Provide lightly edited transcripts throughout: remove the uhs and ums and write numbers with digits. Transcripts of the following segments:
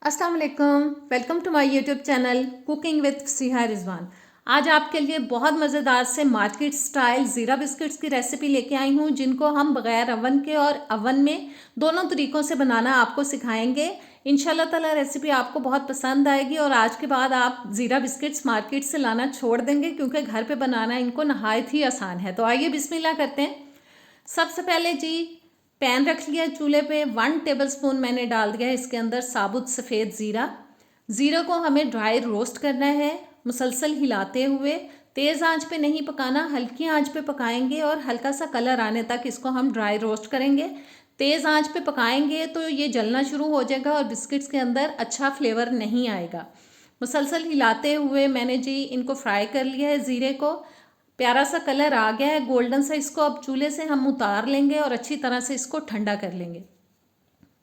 अस्सलाम वालेकुम, welcome to my YouTube channel cooking with Fasiha Rizwan. आज आपके लिए बहुत मज़ेदार से मार्केट स्टाइल ज़ीरा बिस्किट्स की रेसिपी लेके आई हूँ, जिनको हम बग़ैर अवन के और अवन में दोनों तरीक़ों से बनाना आपको सिखाएंगे। इंशाल्लाह ताला रेसिपी आपको बहुत पसंद आएगी और आज के बाद आप ज़ीरा बिस्किट्स मार्केट से लाना छोड़ देंगे, क्योंकि घर पे बनाना इनको नहायत ही आसान है। तो आइए बिस्मिल्लाह करते हैं। सबसे पहले जी पैन रख लिया चूल्हे पे। 1 टेबलस्पून मैंने डाल दिया है इसके अंदर साबुत सफ़ेद ज़ीरा। ज़ीरा को हमें ड्राई रोस्ट करना है, मुसलसल हिलाते हुए। तेज़ आंच पे नहीं पकाना, हल्की आंच पे पकाएंगे और हल्का सा कलर आने तक इसको हम ड्राई रोस्ट करेंगे। तेज़ आंच पे पकाएंगे तो ये जलना शुरू हो जाएगा और बिस्किट्स के अंदर अच्छा फ्लेवर नहीं आएगा। मुसलसल हिलाते हुए मैंने जी इनको फ्राई कर लिया है ज़ीरे को। प्यारा सा कलर आ गया है गोल्डन सा। इसको अब चूल्हे से हम उतार लेंगे और अच्छी तरह से इसको ठंडा कर लेंगे।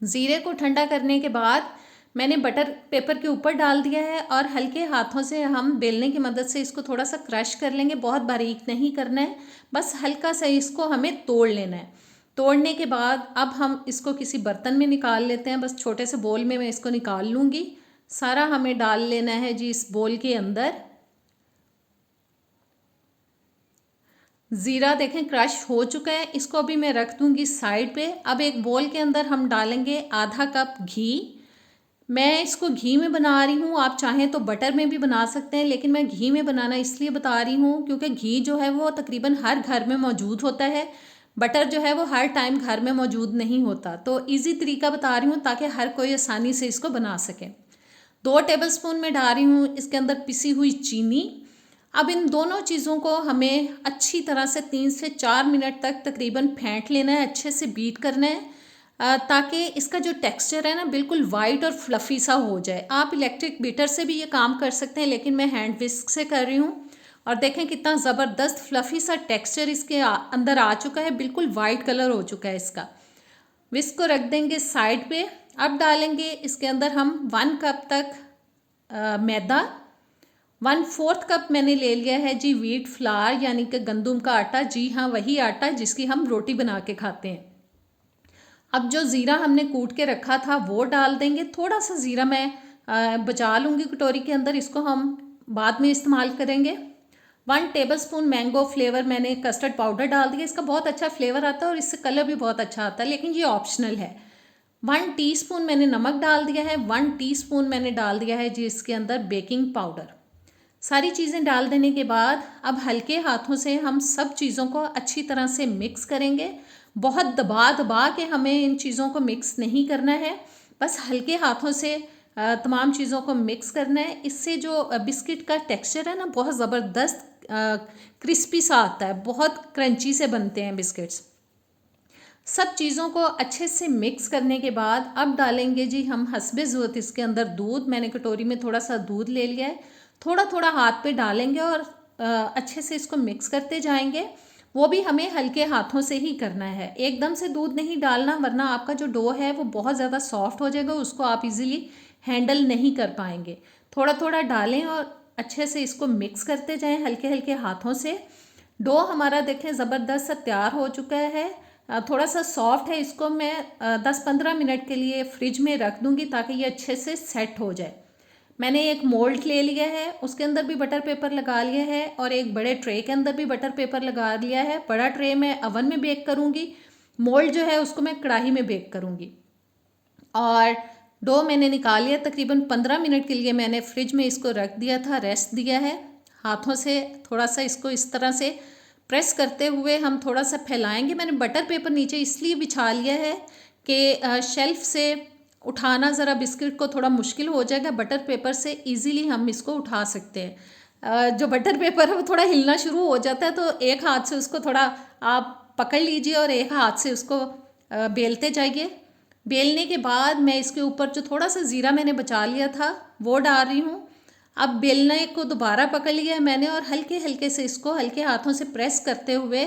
ज़ीरे को ठंडा करने के बाद मैंने बटर पेपर के ऊपर डाल दिया है और हल्के हाथों से हम बेलने की मदद से इसको थोड़ा सा क्रश कर लेंगे। बहुत बारीक नहीं करना है, बस हल्का सा इसको हमें तोड़ लेना है। तोड़ने के बाद अब हम इसको किसी बर्तन में निकाल लेते हैं। बस छोटे से बोल में मैं इसको निकाल लूँगी। सारा हमें डाल लेना है जी इस बोल के अंदर। ज़ीरा देखें क्रश हो चुका है, इसको अभी मैं रख दूंगी साइड पे। अब एक बोल के अंदर हम डालेंगे आधा कप घी। मैं इसको घी में बना रही हूँ, आप चाहें तो बटर में भी बना सकते हैं, लेकिन मैं घी में बनाना इसलिए बता रही हूँ क्योंकि घी जो है वो तकरीबन हर घर में मौजूद होता है। बटर जो है वो हर टाइम घर में मौजूद नहीं होता, तो इजी तरीका बता रही हूँ ताकि हर कोई आसानी से इसको बना सके। 2 टेबलस्पून में डाल रही हूँ इसके अंदर पिसी हुई चीनी। अब इन दोनों चीज़ों को हमें अच्छी तरह से 3 से 4 मिनट तक तकरीबन फेंट लेना है, अच्छे से बीट करना है, ताकि इसका जो टेक्सचर है ना बिल्कुल वाइट और फ्लफ़ी सा हो जाए। आप इलेक्ट्रिक बीटर से भी ये काम कर सकते हैं, लेकिन मैं हैंड विस्क से कर रही हूँ। और देखें कितना ज़बरदस्त फ्लफ़ी सा टेक्सचर इसके अंदर आ चुका है, बिल्कुल वाइट कलर हो चुका है इसका। विस्क को रख देंगे साइड पे। अब डालेंगे इसके अंदर हम 1 कप तक मैदा। 1/4 कप मैंने ले लिया है जी व्हीट फ्लावर, यानी कि गंदम का आटा। जी हाँ, वही आटा जिसकी हम रोटी बना के खाते हैं। अब जो ज़ीरा हमने कूट के रखा था वो डाल देंगे। थोड़ा सा ज़ीरा मैं बचा लूँगी कटोरी के अंदर, इसको हम बाद में इस्तेमाल करेंगे। 1 टेबलस्पून मैंगो फ्लेवर मैंने कस्टर्ड पाउडर डाल दिया। इसका बहुत अच्छा फ्लेवर आता है और इससे कलर भी बहुत अच्छा आता है, लेकिन ये ऑप्शनल है। 1 टीस्पून मैंने नमक डाल दिया है। 1 टीस्पून मैंने डाल दिया है जी इसके अंदर बेकिंग पाउडर। सारी चीज़ें डाल देने के बाद अब हल्के हाथों से हम सब चीज़ों को अच्छी तरह से मिक्स करेंगे। बहुत दबा दबा के हमें इन चीज़ों को मिक्स नहीं करना है, बस हल्के हाथों से तमाम चीज़ों को मिक्स करना है। इससे जो बिस्किट का टेक्सचर है ना बहुत ज़बरदस्त क्रिस्पी सा आता है, बहुत क्रंची से बनते हैं बिस्किट्स। सब चीज़ों को अच्छे से मिक्स करने के बाद अब डालेंगे जी हम हस्बे ज़रूरत इसके अंदर दूध। मैंने कटोरी में थोड़ा सा दूध ले लिया है, थोड़ा थोड़ा हाथ पे डालेंगे और अच्छे से इसको मिक्स करते जाएंगे। वो भी हमें हल्के हाथों से ही करना है, एकदम से दूध नहीं डालना, वरना आपका जो डो है वो बहुत ज़्यादा सॉफ्ट हो जाएगा, उसको आप इजीली हैंडल नहीं कर पाएंगे। थोड़ा थोड़ा डालें और अच्छे से इसको मिक्स करते जाएं हल्के हल्के हाथों से। डो हमारा देखें ज़बरदस्त सा तैयार हो चुका है, थोड़ा सा सॉफ्ट है। इसको मैं 10-15 मिनट के लिए फ्रिज में रख दूंगी ताकि ये अच्छे से सेट हो जाए। मैंने एक मोल्ड ले लिया है, उसके अंदर भी बटर पेपर लगा लिया है और एक बड़े ट्रे के अंदर भी बटर पेपर लगा लिया है। बड़ा ट्रे मैं अवन में बेक करूँगी, मोल्ड जो है उसको मैं कढ़ाई में बेक करूँगी। और डो मैंने निकाल लिया, तकरीबन 15 मिनट के लिए मैंने फ्रिज में इसको रख दिया था, रेस्ट दिया है। हाथों से थोड़ा सा इसको इस तरह से प्रेस करते हुए हम थोड़ा सा फैलाएंगे। मैंने बटर पेपर नीचे इसलिए बिछा लिया है कि शेल्फ से उठाना ज़रा बिस्किट को थोड़ा मुश्किल हो जाएगा, बटर पेपर से इजीली हम इसको उठा सकते हैं। जो बटर पेपर है वो थोड़ा हिलना शुरू हो जाता है, तो एक हाथ से उसको थोड़ा आप पकड़ लीजिए और एक हाथ से उसको बेलते जाइए। बेलने के बाद मैं इसके ऊपर जो थोड़ा सा ज़ीरा मैंने बचा लिया था वो डाल रही हूँ। अब बेलने को दोबारा पकड़ लिया है मैंने और हल्के हल्के से इसको हल्के हाथों से प्रेस करते हुए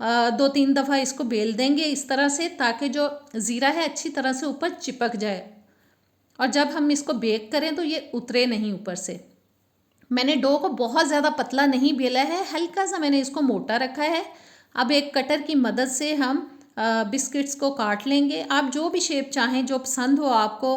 2-3 दफ़ा इसको बेल देंगे इस तरह से, ताकि जो ज़ीरा है अच्छी तरह से ऊपर चिपक जाए और जब हम इसको बेक करें तो ये उतरे नहीं ऊपर से। मैंने डो को बहुत ज़्यादा पतला नहीं बेला है, हल्का सा मैंने इसको मोटा रखा है। अब एक कटर की मदद से हम बिस्किट्स को काट लेंगे। आप जो भी शेप चाहें, जो पसंद हो आपको,